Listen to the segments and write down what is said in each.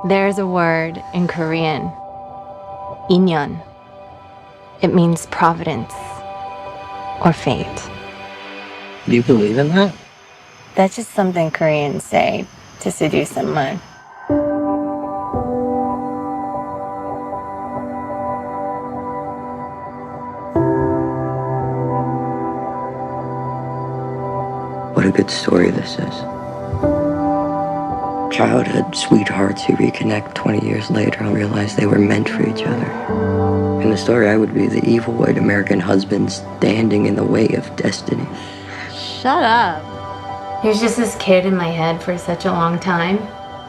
There's a word in Korean, 인연. It means providence or fate. Do you believe in that? That's just something Koreans say to seduce someone. What a good story this is. Childhood sweethearts who reconnect 20 years later and realize they were meant for each other. In the story, I would be the evil white American husband standing in the way of destiny. Shut up. He was just this kid in my head for such a long time.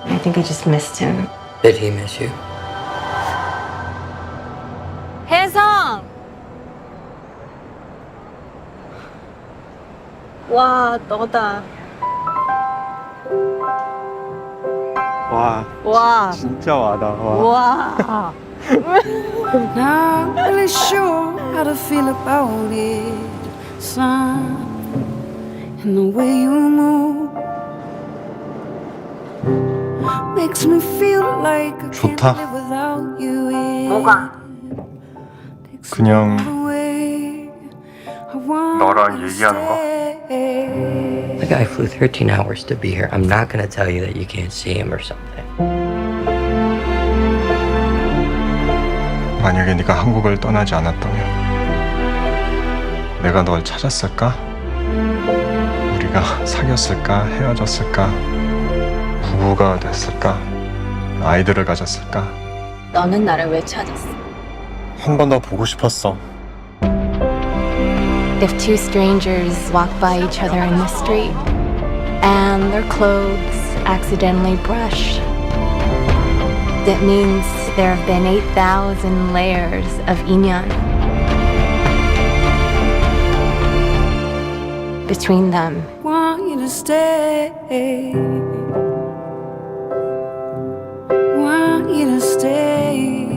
I think I just missed him. Did he miss you? Hae Sung! 와, 너다. 와, 진짜 와다. 와. Not really sure how to feel about it, son. And the way you move makes me feel like I can't 좋다. live without you. 뭐가? 그냥 너랑 너랑 얘기하는 거? The guy flew 13 hours to be here. I'm not going to tell you that you can't see him or something. 만약에 네가 한국을 떠나지 않았다면 내가 널 찾았을까? 우리가 사귀었을까? 헤어졌을까? 부부가 됐을까? 아이들을 가졌을까? 너는 나를 왜 찾았어? 한 번 더 보고 싶었어. If two strangers walk by each other in the street and their clothes accidentally brush, that means there have been 8,000 layers of inyan between them. Want you to stay. Want you to stay.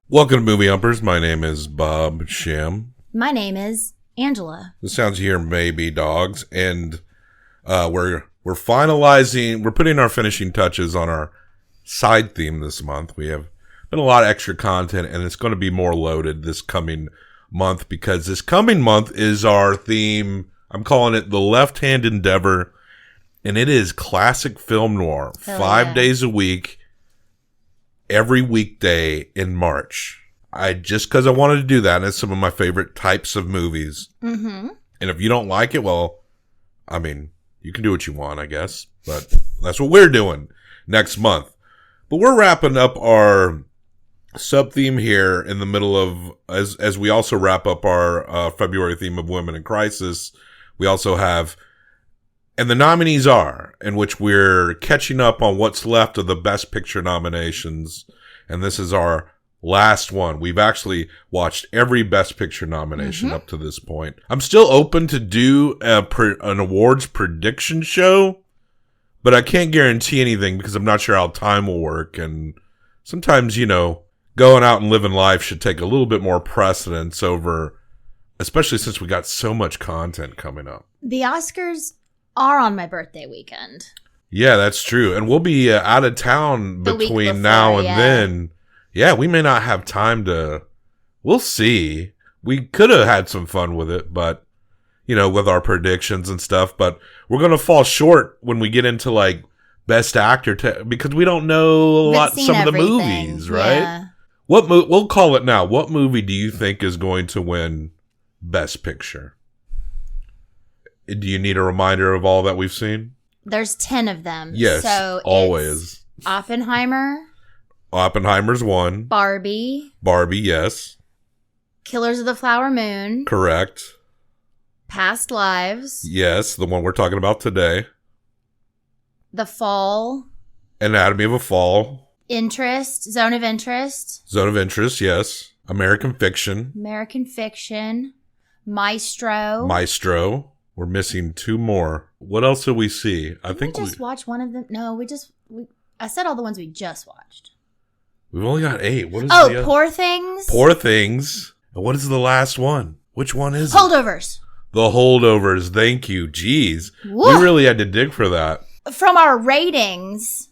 Welcome to Movie Umpers. My name is Bob Sham. My name is Angela. The sounds you hear may be dogs, and we're finalizing. We're putting our finishing touches on our side theme this month. We have been a lot of extra content, and it's going to be more loaded this coming month because this coming month is our theme. I'm calling it the Left Hand Endeavor, and it is classic film noir. Hell 5 yeah. days a week. Every weekday in March. Just because I wanted to do that, and it's some of my favorite types of movies. Mm-hmm. And if you don't like it, well, I mean, you can do what you want, I guess. But that's what we're doing next month. But we're wrapping up our sub-theme here in the middle of, as we also wrap up our February theme of Women in Crisis, we also have, and the nominees are, in which we're catching up on what's left of the Best Picture nominations. And this is our last one. We've actually watched every Best Picture nomination up to this point. I'm still open to do an awards prediction show, but I can't guarantee anything because I'm not sure how time will work. And sometimes, going out and living life should take a little bit more precedence over, especially since we got so much content coming up. The Oscars are on my birthday weekend. Yeah, that's true. And we'll be out of town The week between before, now and yeah. then. Yeah, we may not have time to, we'll see. We could have had some fun with it, but, with our predictions and stuff, but we're going to fall short when we get into like best actor because we don't know some of the movies, right? Yeah. We'll call it now. What movie do you think is going to win Best Picture? Do you need a reminder of all that we've seen? There's 10 of them. Yes, so always. It's Oppenheimer, Oppenheimer's one. Barbie, Yes. Killers of the Flower Moon, Correct. Past Lives, Yes, the one we're talking about today. The Fall, Anatomy of a Fall. Zone of Interest, Zone of Interest, yes. American Fiction. American Fiction, Maestro. We're missing 2 more. What else did we see? I Didn't think we just watch one of them. No, I said all the ones we just watched. we've only got 8. What is Oh, the Poor Things. Poor Things. And what is the last one? Which one is it? Holdovers. The Holdovers. Thank you. Jeez. Woo. We really had to dig for that. From our ratings,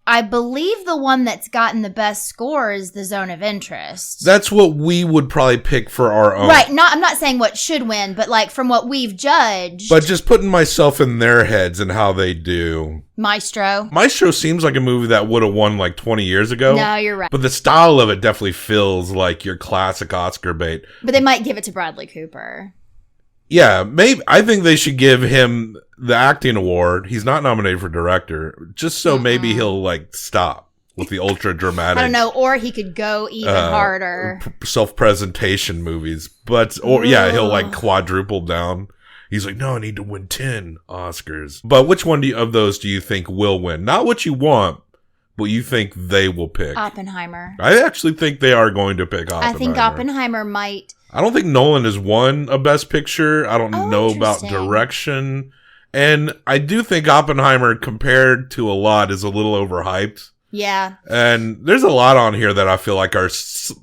I believe the one that's gotten the best score is The Zone of Interest. That's what we would probably pick for our own. Right. I'm not saying what should win, but like from what we've judged. But just putting myself in their heads and how they do. Maestro seems like a movie that would have won like 20 years ago. No, you're right. But the style of it definitely feels like your classic Oscar bait. But they might give it to Bradley Cooper. Yeah, maybe. I think they should give him the acting award. He's not nominated for director, just so maybe he'll like stop with the ultra dramatic. I don't know, or he could go even harder. Self-presentation movies, he'll like quadruple down. He's like, no, I need to win 10 Oscars. But which one of those do you think will win? Not what you want, but you think they will pick. Oppenheimer. I actually think they are going to pick Oppenheimer. I think Oppenheimer might. I don't think Nolan has won a Best Picture. I don't know about direction. And I do think Oppenheimer, compared to a lot, is a little overhyped. Yeah. And there's a lot on here that I feel like are,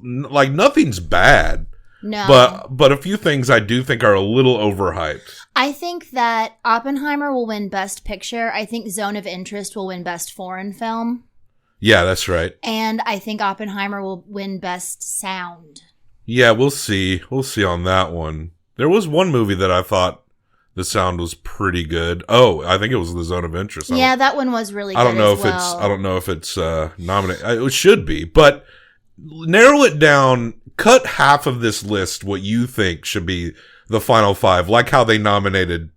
like, nothing's bad. No. But a few things I do think are a little overhyped. I think that Oppenheimer will win Best Picture. I think Zone of Interest will win Best Foreign Film. Yeah, that's right. And I think Oppenheimer will win Best Sound. Yeah, we'll see. We'll see on that one. There was one movie that I thought the sound was pretty good. Oh, I think it was The Zone of Interest. Yeah, that one was really good. I don't know if it's nominated. It should be, but narrow it down. Cut half of this list what you think should be the final 5, like how they nominated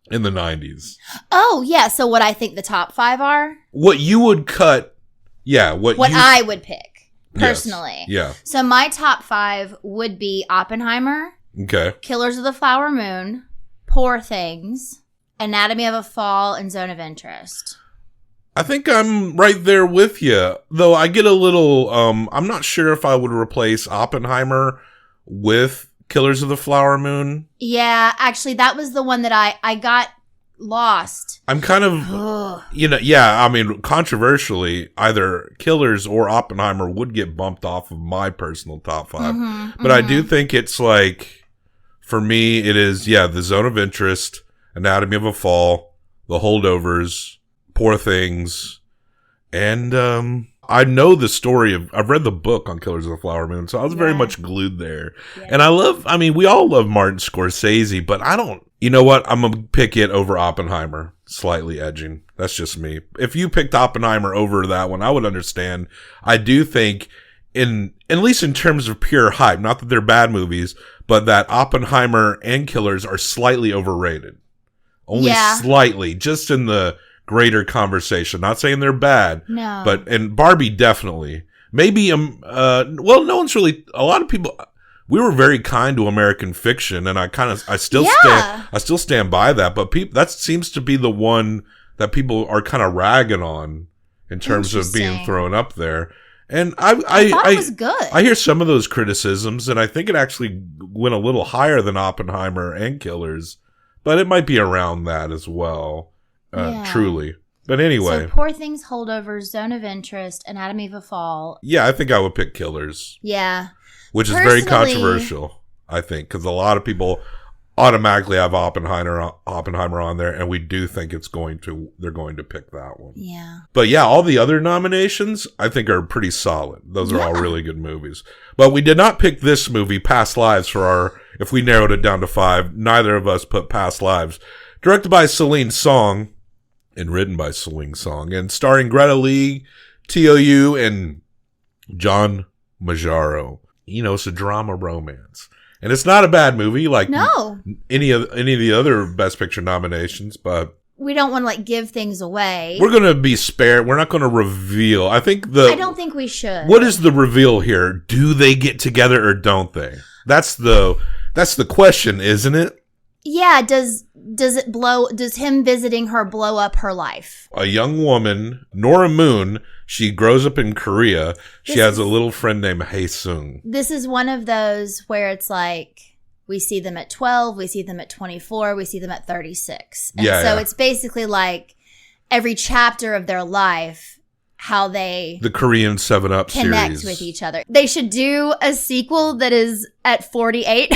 in the 90s. Oh, yeah. So what I think the top 5 are? What you would cut. Yeah. What I would pick. Personally. Yes. Yeah. So my top 5 would be Oppenheimer. Okay. Killers of the Flower Moon. Poor Things. Anatomy of a Fall and Zone of Interest. I think I'm right there with you. Though I get a little, I'm not sure if I would replace Oppenheimer with Killers of the Flower Moon. Yeah, actually that was the one that I got lost. I'm kind of, I mean, controversially, either Killers or Oppenheimer would get bumped off of my personal top 5. But I do think it's like, for me, it is, The Zone of Interest, Anatomy of a Fall, The Holdovers, Poor Things, and I know the story I've read the book on Killers of the Flower Moon, so I was very much glued there. Yeah. And we all love Martin Scorsese, but you know what? I'm going to pick it over Oppenheimer, slightly edging. That's just me. If you picked Oppenheimer over that one, I would understand. I do think, at least in terms of pure hype, not that they're bad movies, but that Oppenheimer and Killers are slightly overrated. Only slightly, just in the greater conversation. Not saying they're bad. No. And Barbie definitely. Maybe, no one's really, a lot of people, we were very kind to American Fiction, and I still stand by that, but that seems to be the one that people are kind of ragging on in terms of being thrown up there. And I thought it was good. I hear some of those criticisms, and I think it actually went a little higher than Oppenheimer and Killers, but it might be around that as well, truly. But anyway. So Poor Things, Holdovers, Zone of Interest, Anatomy of a Fall. Yeah, I think I would pick Killers. Yeah. Which is very controversial, I think, because a lot of people automatically have Oppenheimer on there, and we do think they're going to pick that one. Yeah. But yeah, all the other nominations I think are pretty solid. Those are all really good movies. But we did not pick this movie, Past Lives, if we narrowed it down to 5, neither of us put Past Lives. Directed by Celine Song and written by Celine Song, and starring Greta Lee Teo Yoo and John Magaro. It's a drama romance. And it's not a bad movie, like any of the other Best Picture nominations, but we don't want to give things away. We're going to be spared. We're not going to reveal. I don't think we should. What is the reveal here? Do they get together or don't they? That's the question, isn't it? Yeah. Does him visiting her blow up her life? A young woman, Nora Moon. She grows up in Korea. She has a little friend named Hae Sung. This is one of those where it's like, we see them at 12, we see them at 24, we see them at 36. And it's basically like every chapter of their life, how they... The Korean 7-Up connect series. With each other. They should do a sequel that is at 48.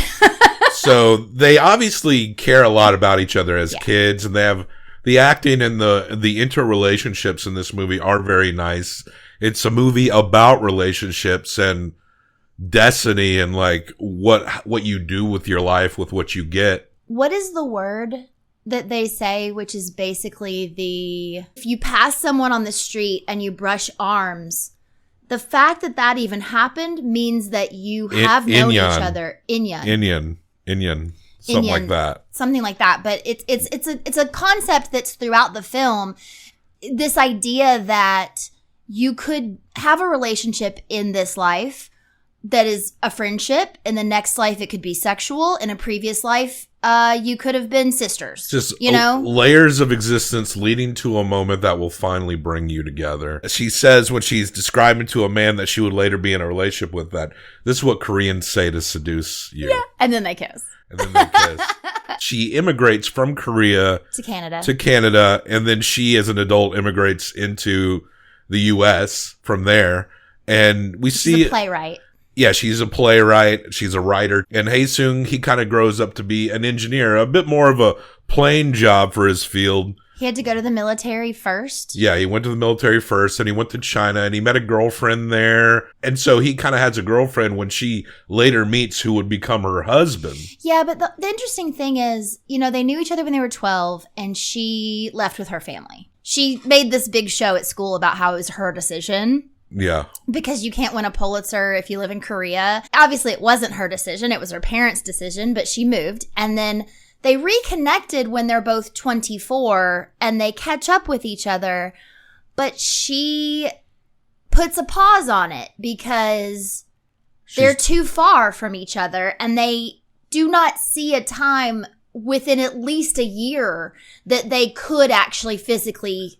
So they obviously care a lot about each other as kids, and they have the acting and the interrelationships in this movie are very nice. It's a movie about relationships and destiny and like what you do with your life with what you get. What is the word that they say, which is basically if you pass someone on the street and you brush arms, the fact that even happened means that you have known each other. Inyan. Something like that. But it's a concept that's throughout the film. This idea that you could have a relationship in this life that is a friendship. In the next life, it could be sexual. In a previous life, you could have been sisters. Just, layers of existence leading to a moment that will finally bring you together. She says when she's describing to a man that she would later be in a relationship with that this is what Koreans say to seduce you. Yeah. And then they kiss. She immigrates from Korea to Canada, and then she, as an adult, immigrates into the U.S. from there. And she's a playwright. Yeah, she's a playwright. She's a writer. And Hae Sung, he kind of grows up to be an engineer, a bit more of a plain job for his field. He had to go to the military first. Yeah, he went to the military first, and he went to China, and he met a girlfriend there. And so he kind of has a girlfriend when she later meets who would become her husband. Yeah, but the interesting thing is, they knew each other when they were 12, and she left with her family. She made this big show at school about how it was her decision. Yeah. Because you can't win a Pulitzer if you live in Korea. Obviously, it wasn't her decision. It was her parents' decision, but she moved. And then they reconnected when they're both 24 and they catch up with each other. But she puts a pause on it because they're too far from each other and they do not see a time within at least a year that they could actually physically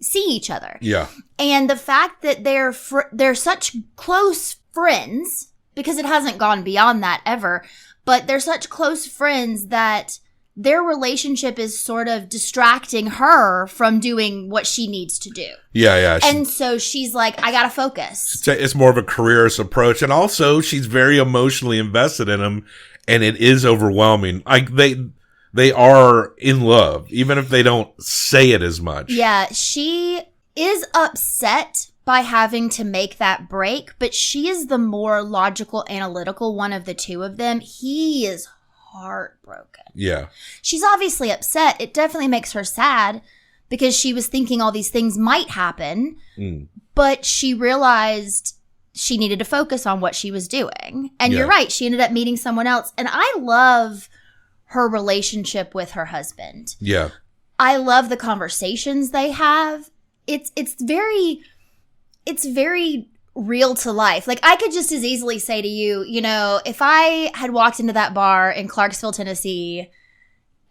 see each other. Yeah. And the fact that they're such close friends, because it hasn't gone beyond that ever, but they're such close friends that their relationship is sort of distracting her from doing what she needs to do. Yeah. And so she's like, I gotta focus. It's more of a careerist approach. And also she's very emotionally invested in him, and it is overwhelming. Like they are in love, even if they don't say it as much. Yeah, she is upset by having to make that break, but she is the more logical, analytical one of the two of them. He is heartbroken. Yeah. She's obviously upset. It definitely makes her sad because she was thinking all these things might happen, but she realized she needed to focus on what she was doing. And you're right. She ended up meeting someone else. And I love her relationship with her husband. Yeah. I love the conversations they have. It's very real to life. Like, I could just as easily say to you, if I had walked into that bar in Clarksville, Tennessee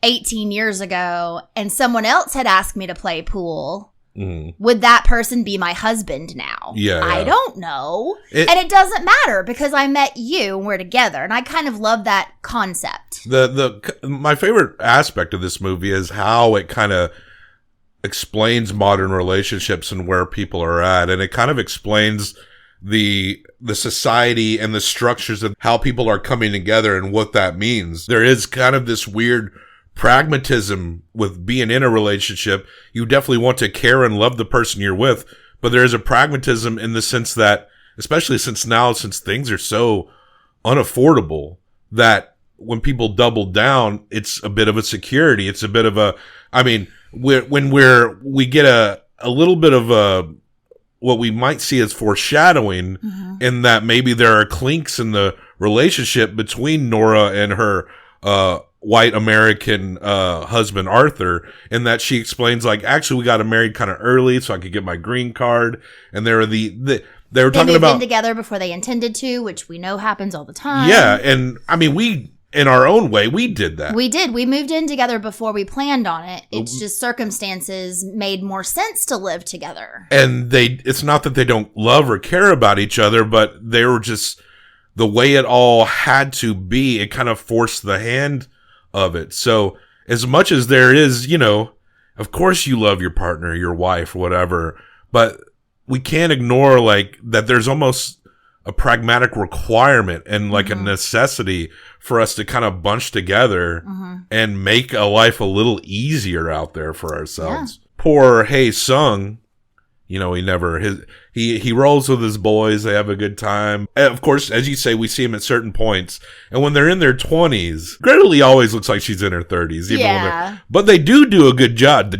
18 years ago and someone else had asked me to play pool, would that person be my husband now? Yeah. I don't know. And it doesn't matter because I met you and we're together. And I kind of love that concept. My favorite aspect of this movie is how it kind of explains modern relationships and where people are at. And it kind of explains the society and the structures of how people are coming together and what that means. There is kind of this weird pragmatism with being in a relationship. You definitely want to care and love the person you're with, but there is a pragmatism in the sense that, especially since things are so unaffordable, that when people double down, it's a bit of a security. It's a bit of a, we get a little bit of what we might see as foreshadowing in that maybe there are clinks in the relationship between Nora and her white American husband Arthur, in that she explains, like, actually we got married kind of early so I could get my green card, and they were they were talking about in together before they intended to, which we know happens all the time. Yeah, and we, in our own way, we did that. We did. We moved in together before we planned on it. It's just circumstances made more sense to live together. And it's not that they don't love or care about each other, but they were just, the way it all had to be, it kind of forced the hand of it. So as much as there is, of course you love your partner, your wife, whatever, but we can't ignore, like, that there's almost a pragmatic requirement and like a necessity for us to kind of bunch together and make a life a little easier out there for ourselves. Yeah. Poor Hae Sung, you know, he rolls with his boys. They have a good time. And of course, as you say, we see him at certain points. And when they're in their 20s, Greta Lee always looks like she's in her 30s. But they do a good job. They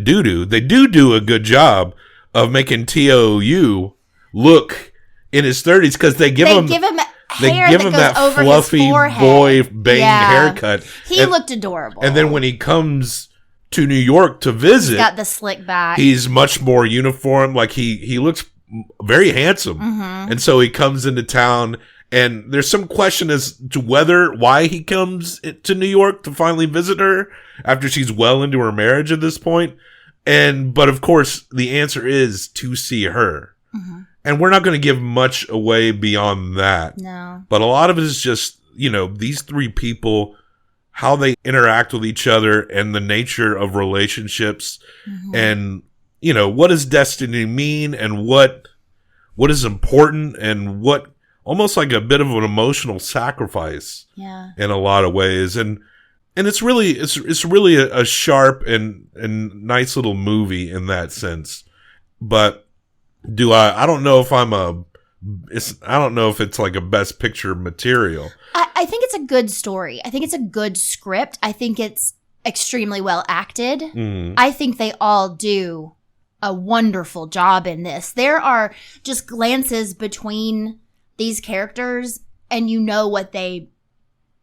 do a good job of making Teo Yoo look in his 30s because they give him that fluffy boy bang haircut. He looked adorable. And then when he comes to New York to visit, he's got the slick back. He's much more uniform. Like he looks very handsome. And so he comes into town, and there's some question as to why he comes to New York to finally visit her after she's well into her marriage at this point. But of course the answer is to see her. And we're not going to give much away beyond that. No. But a lot of it is just, you know, these three people, how they interact with each other and the nature of relationships and, you know, what does destiny mean and what is important and what almost like a bit of an emotional sacrifice in a lot of ways. And it's really a sharp and nice little movie in that sense. But I don't know if I don't know if it's like a best picture material. I think it's a good story. I think it's a good script. I think it's extremely well acted. I think they all do a wonderful job in this. There are just glances between these characters and you know what they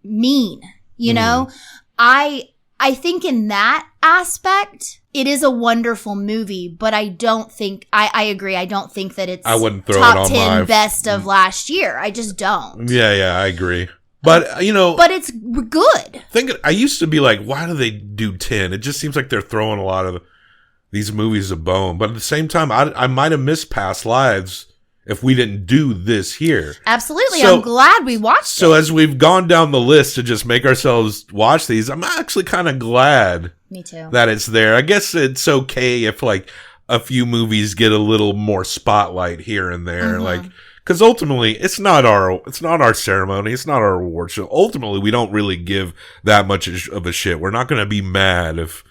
mean. You know? I think in that aspect, it is a wonderful movie, but I don't think, I agree, I don't think that it's I wouldn't throw top it on 10 best of last year. I just don't. Yeah, I agree. But, you know. But it's good. I used to be like, why do they do 10? It just seems like they're throwing a lot of these movies a bone. But at the same time, I might have missed past lives if we didn't do this here. Absolutely. So, I'm glad we watched it. So as we've gone down the list to just make ourselves watch these, I'm actually kind of glad Me too. that it's there. I guess it's okay if like a few movies get a little more spotlight here and there. Like, because ultimately it's not our ceremony. It's not our award show. Ultimately, we don't really give that much of a shit. We're not going to be mad if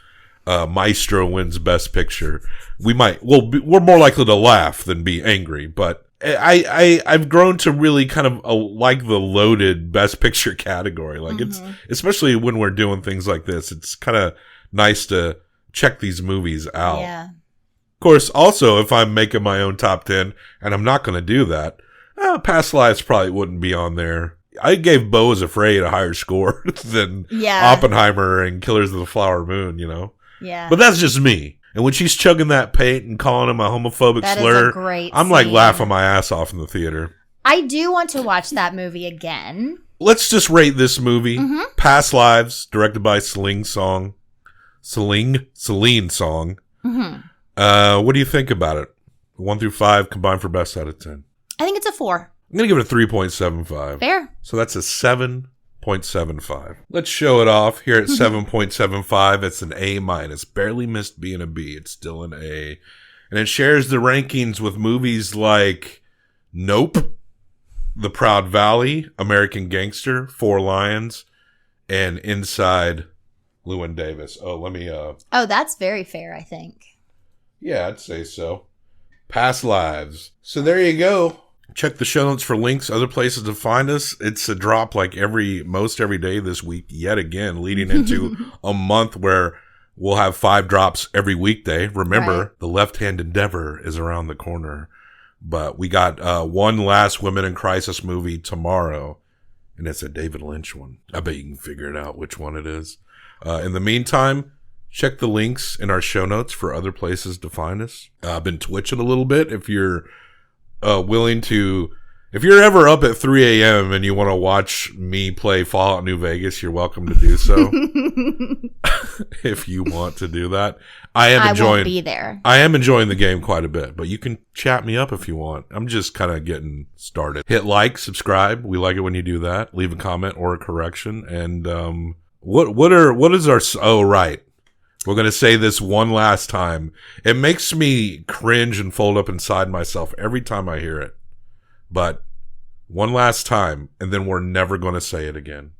Maestro wins Best Picture. We're more likely to laugh than be angry, but I've grown to really kind of like the loaded Best Picture category. Like it's, especially when we're doing things like this, it's kind of nice to check these movies out. Yeah. Of course, also, if I'm making my own top 10, and I'm not going to do that, Past Lives probably wouldn't be on there. I gave Beau is Afraid a higher score than Oppenheimer and Killers of the Flower Moon, you know? Yeah. But that's just me. And when she's chugging that paint and calling him a homophobic slur, I'm like laughing my ass off in the theater. I do want to watch that movie again. Let's just rate this movie. Past Lives, directed by Celine Song. Celine Song. What do you think about it? 1 through 5 combined for best out of 10. I think it's a 4. I'm going to give it a 3.75. Fair. So that's a 7.75. Let's show it off here at 7.75. It's an A-. Barely missed being a B. It's still an A. And it shares the rankings with movies like Nope, The Proud Valley, American Gangster, Four Lions, and Inside Llewyn Davis. Oh, let me... Oh, that's very fair, I think. Yeah, I'd say so. Past Lives. So there you go. Check the show notes for links, other places to find us. It's a drop like most every day this week, yet again, leading into a month where we'll have 5 drops every weekday. Remember, The Left Hand Endeavor is around the corner. But we got one last Women in Crisis movie tomorrow, and it's a David Lynch one. I bet you can figure it out which one it is. In the meantime, check the links in our show notes for other places to find us. I've been twitching a little bit. If you're willing to, if you're ever up at 3 a.m. and you want to watch me play Fallout New Vegas, you're welcome to do so. If you want to do that. I won't be there. I am enjoying the game quite a bit, but you can chat me up if you want. I'm just kind of getting started. Hit like, subscribe. We like it when you do that. Leave a comment or a correction. And what is our, oh, right. We're going to say this one last time. It makes me cringe and fold up inside myself every time I hear it. But one last time, and then we're never going to say it again.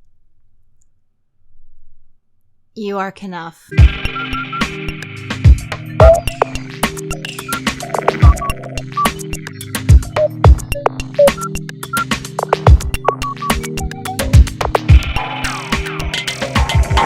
You are enough.